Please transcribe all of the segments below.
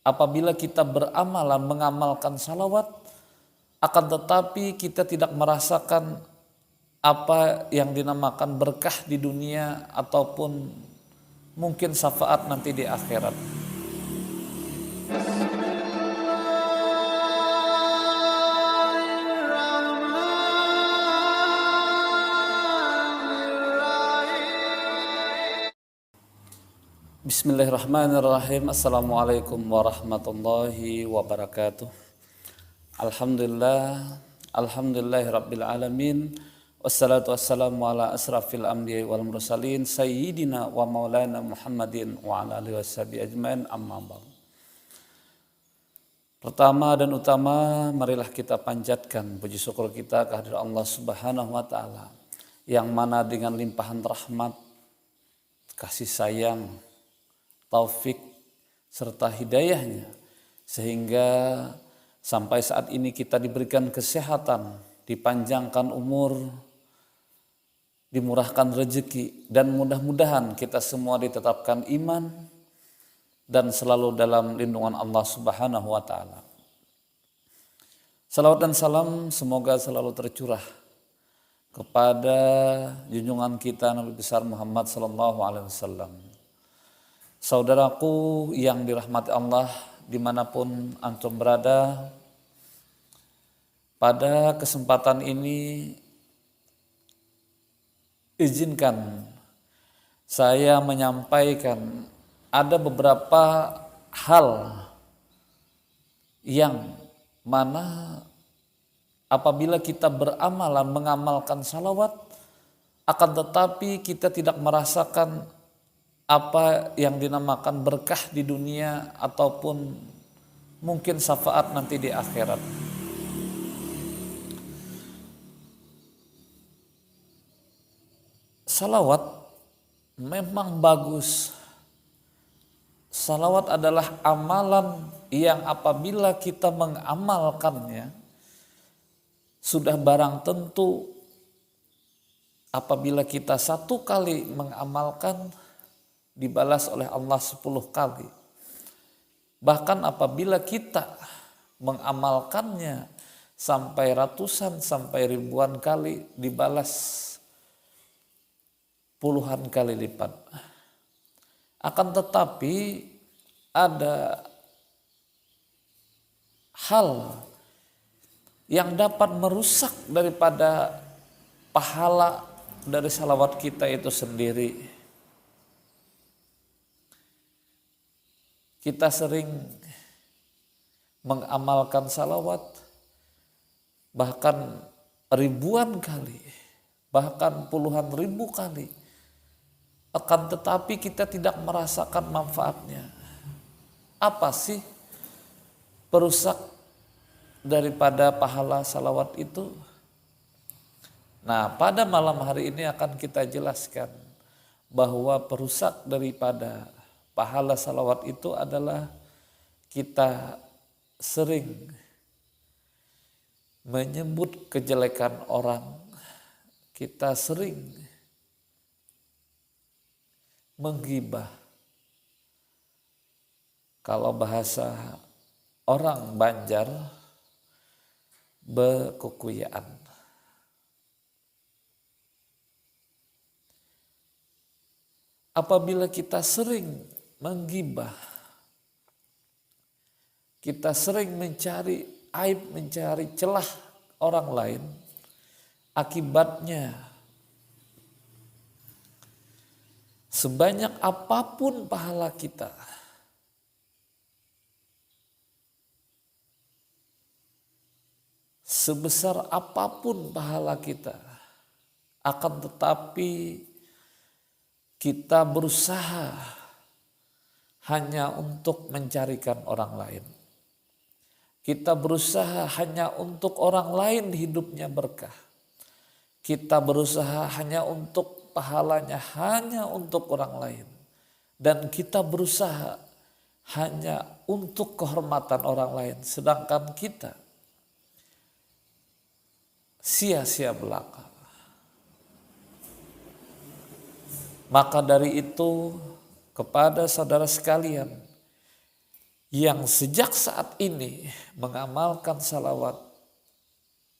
apabila kita beramalan mengamalkan salawat, akan tetapi kita tidak merasakan apa yang dinamakan berkah di dunia ataupun mungkin syafaat nanti di akhirat. Bismillahirrahmanirrahim. Assalamualaikum warahmatullahi wabarakatuh. Alhamdulillahirabbil alamin. Wassalatu wassalamu ala asrafil anbiya'i wal mursalin sayyidina wa maulana Muhammadin wa ala alihi washabihi ajmain, amma ba'd. Pertama dan utama, marilah kita panjatkan puji syukur kita kehadirat Allah Subhanahu wa taala, yang mana dengan limpahan rahmat, kasih sayang, taufik serta hidayahnya, sehingga sampai saat ini kita diberikan kesehatan, dipanjangkan umur, dimurahkan rezeki, dan mudah-mudahan kita semua ditetapkan iman dan selalu dalam lindungan Allah Subhanahu wa taala. Salawat dan salam semoga selalu tercurah kepada junjungan kita Nabi besar Muhammad sallallahu alaihi wasallam. Saudaraku yang dirahmati Allah dimanapun antum berada, pada kesempatan ini izinkan saya menyampaikan ada beberapa hal yang mana apabila kita beramalan mengamalkan salawat, akan tetapi kita tidak merasakan apa yang dinamakan berkah di dunia ataupun mungkin syafaat nanti di akhirat. Salawat memang bagus. Salawat adalah amalan yang apabila kita mengamalkannya, sudah barang tentu apabila kita satu kali mengamalkan, dibalas oleh Allah 10 kali. Bahkan apabila kita mengamalkannya sampai ratusan, sampai ribuan kali, dibalas puluhan kali lipat. Akan tetapi ada hal yang dapat merusak daripada pahala dari salawat kita itu sendiri. Kita sering mengamalkan salawat bahkan ribuan kali, bahkan puluhan ribu kali, akan tetapi kita tidak merasakan manfaatnya. Apa sih perusak daripada pahala salawat itu? Nah, pada malam hari ini akan kita jelaskan bahwa perusak daripada pahala salawat itu adalah kita sering menyebut kejelekan orang, kita sering menggibah. Kalau bahasa orang Banjar, bekukuyaan. Apabila kita sering menggibah, kita sering mencari aib, mencari celah orang lain, akibatnya sebanyak apapun pahala kita, sebesar apapun pahala kita, akan tetapi kita berusaha hanya untuk mencarikan orang lain. Kita berusaha hanya untuk orang lain hidupnya berkah. Kita berusaha hanya untuk pahalanya, hanya untuk orang lain. Dan kita berusaha hanya untuk kehormatan orang lain. Sedangkan kita sia-sia belaka. Maka dari itu kepada saudara sekalian yang sejak saat ini mengamalkan salawat,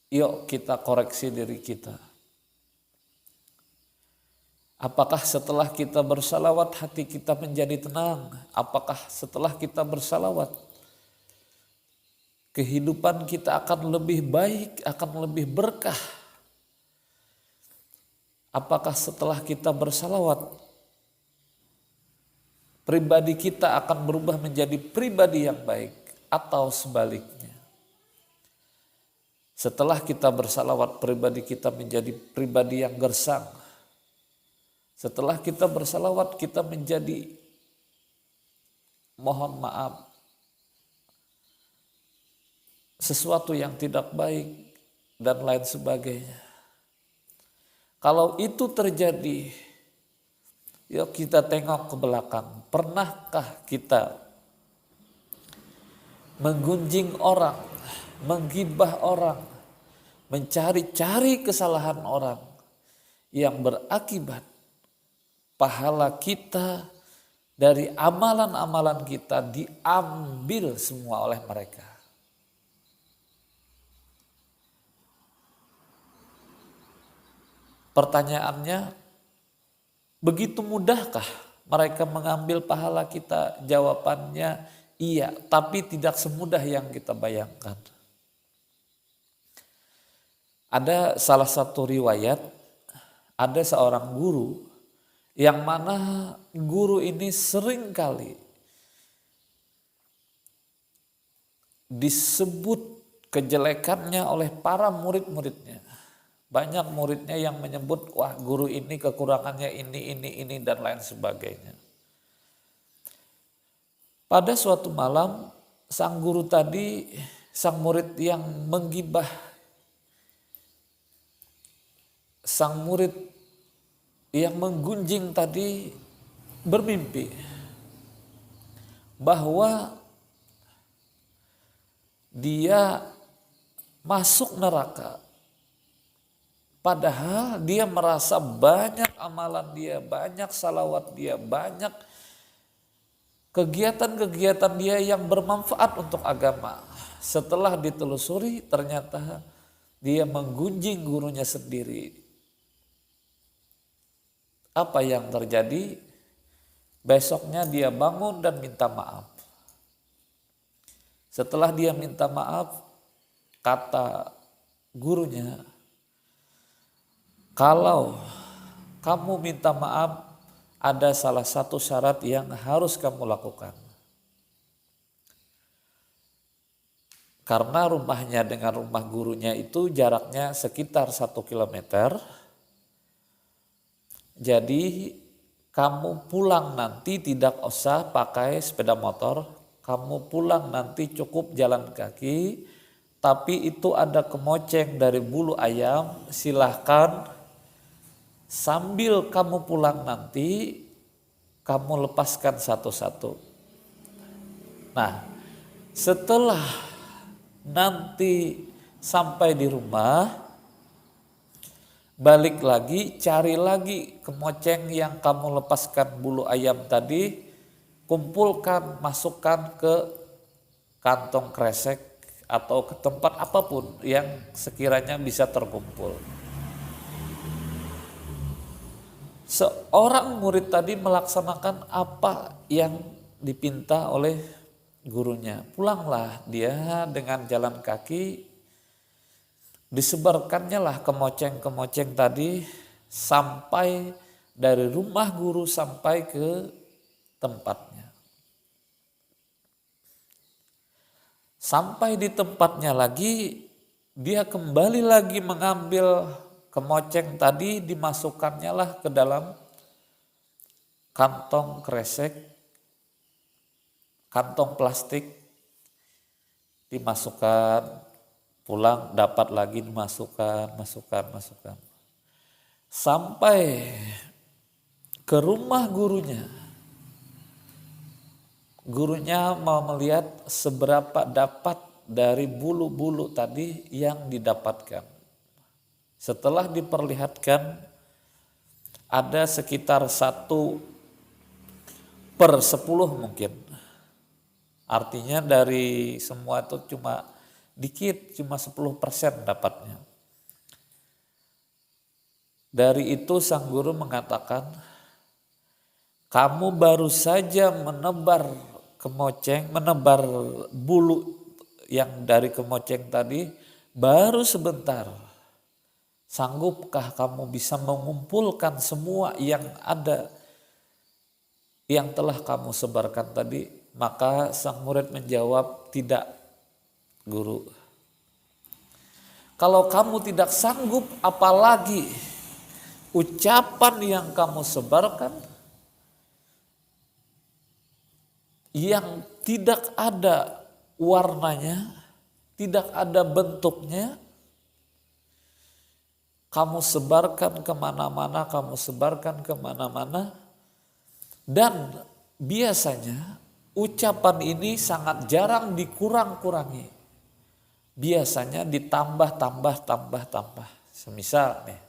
yuk kita koreksi diri kita. Apakah setelah kita bersalawat hati kita menjadi tenang? Apakah setelah kita bersalawat kehidupan kita akan lebih baik, akan lebih berkah? Apakah setelah kita bersalawat pribadi kita akan berubah menjadi pribadi yang baik atau sebaliknya? Setelah kita bersalawat pribadi kita menjadi pribadi yang gersang. Setelah kita bersalawat kita menjadi, mohon maaf, sesuatu yang tidak baik dan lain sebagainya. Kalau itu terjadi, yuk kita tengok ke belakang. Pernahkah kita menggunjing orang, menggibah orang, mencari-cari kesalahan orang yang berakibat pahala kita dari amalan-amalan kita diambil semua oleh mereka? Pertanyaannya, begitu mudahkah mereka mengambil pahala kita? Jawabannya iya, tapi tidak semudah yang kita bayangkan. Ada salah satu riwayat, ada seorang guru yang mana guru ini sering kali disebut kejelekannya oleh para murid-muridnya. Banyak muridnya yang menyebut, wah guru ini kekurangannya ini dan lain sebagainya. Pada suatu malam sang guru tadi, sang murid yang menggibah, sang murid yang menggunjing tadi bermimpi bahwa dia masuk neraka. Padahal dia merasa banyak amalan dia, banyak salawat dia, banyak kegiatan-kegiatan dia yang bermanfaat untuk agama. Setelah ditelusuri ternyata dia menggunjing gurunya sendiri. Apa yang terjadi? Besoknya dia bangun dan minta maaf. Setelah dia minta maaf, kata gurunya, kalau kamu minta maaf, ada salah satu syarat yang harus kamu lakukan. Karena rumahnya dengan rumah gurunya itu jaraknya sekitar 1 kilometer. Jadi kamu pulang nanti tidak usah pakai sepeda motor, kamu pulang nanti cukup jalan kaki, tapi itu ada kemoceng dari bulu ayam, silahkan sambil kamu pulang nanti kamu lepaskan satu-satu. Nah, setelah nanti sampai di rumah, balik lagi, cari lagi kemoceng yang kamu lepaskan bulu ayam tadi, kumpulkan, masukkan ke kantong kresek atau ke tempat apapun yang sekiranya bisa terkumpul. Seorang murid tadi melaksanakan apa yang dipinta oleh gurunya. Pulanglah dia dengan jalan kaki. Disebarkannya lah kemoceng-kemoceng tadi sampai dari rumah guru sampai ke tempatnya. Sampai di tempatnya lagi, dia kembali lagi mengambil kemoceng tadi, dimasukkannya lah ke dalam kantong kresek, kantong plastik, dimasukkan. Pulang dapat lagi masukkan. Sampai ke rumah gurunya. Gurunya mau melihat seberapa dapat dari bulu-bulu tadi yang didapatkan. Setelah diperlihatkan ada sekitar 1/10 mungkin. Artinya dari semua itu cuma dikit, cuma 10% dapatnya. Dari itu sang guru mengatakan, kamu baru saja menebar kemoceng, menebar bulu yang dari kemoceng tadi baru sebentar. Sanggupkah kamu bisa mengumpulkan semua yang ada, yang telah kamu sebarkan tadi? Maka sang murid menjawab, tidak guru. Kalau kamu tidak sanggup, apalagi ucapan yang kamu sebarkan yang tidak ada warnanya, tidak ada bentuknya, kamu sebarkan kemana-mana, dan biasanya ucapan ini sangat jarang dikurang-kurangi. Biasanya ditambah. Semisal nih,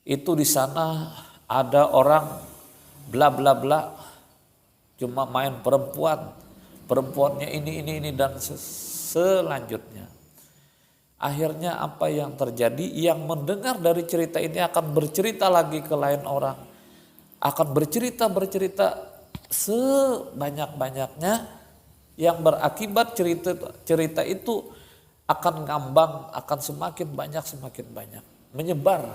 itu di sana ada orang bla bla bla, cuma main perempuannya ini dan selanjutnya. Akhirnya apa yang terjadi? Yang mendengar dari cerita ini akan bercerita lagi ke lain orang, akan bercerita sebanyak-banyaknya, yang berakibat cerita itu akan ngambang, akan semakin banyak, menyebar.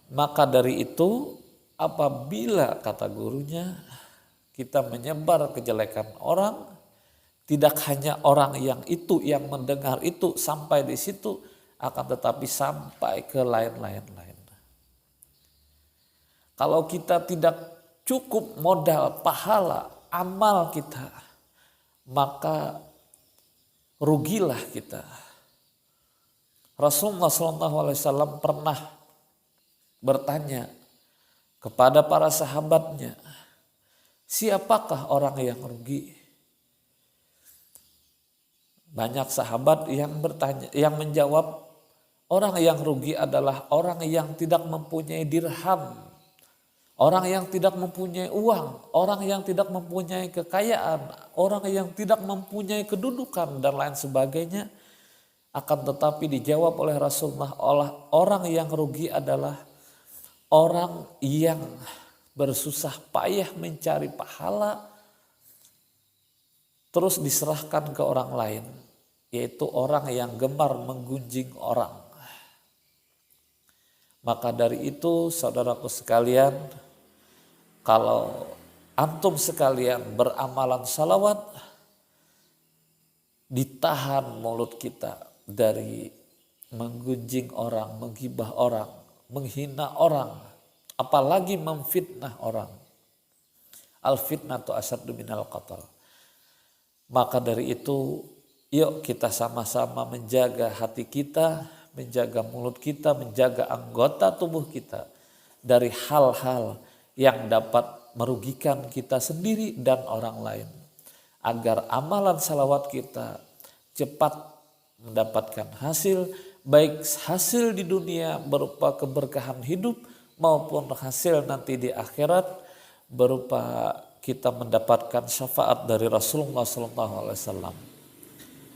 Maka dari itu, apabila kata gurunya kita menyebar kejelekan orang, tidak hanya orang yang itu yang mendengar itu sampai di situ, akan tetapi sampai ke lain-lain. Kalau kita tidak cukup modal pahala amal kita, maka rugilah kita. Rasulullah SAW pernah bertanya kepada para sahabatnya, siapakah orang yang rugi? Banyak sahabat yang bertanya, yang menjawab, orang yang rugi adalah orang yang tidak mempunyai dirham, orang yang tidak mempunyai uang, orang yang tidak mempunyai kekayaan, orang yang tidak mempunyai kedudukan dan lain sebagainya. Akan tetapi dijawab oleh Rasulullah, orang yang rugi adalah orang yang bersusah payah mencari pahala terus diserahkan ke orang lain, yaitu orang yang gemar menggunjing orang. Maka dari itu saudaraku sekalian, kalau antum sekalian beramalan salawat, ditahan mulut kita dari menggunjing orang, menggibah orang, menghina orang, apalagi memfitnah orang. Al-fitnatu asyaddu minal qatl. Maka dari itu, yuk kita sama-sama menjaga hati kita, menjaga mulut kita, menjaga anggota tubuh kita dari hal-hal yang dapat merugikan kita sendiri dan orang lain. Agar amalan salawat kita cepat mendapatkan hasil, baik hasil di dunia berupa keberkahan hidup maupun hasil nanti di akhirat berupa kita mendapatkan syafaat dari Rasulullah SAW.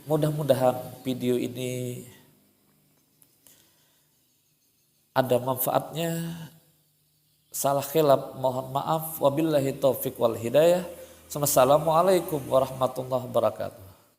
Mudah-mudahan video ini ada manfaatnya. Salah khilaf mohon maaf. Wabillahi taufiq wal hidayah. Wassalamualaikum warahmatullahi wabarakatuh.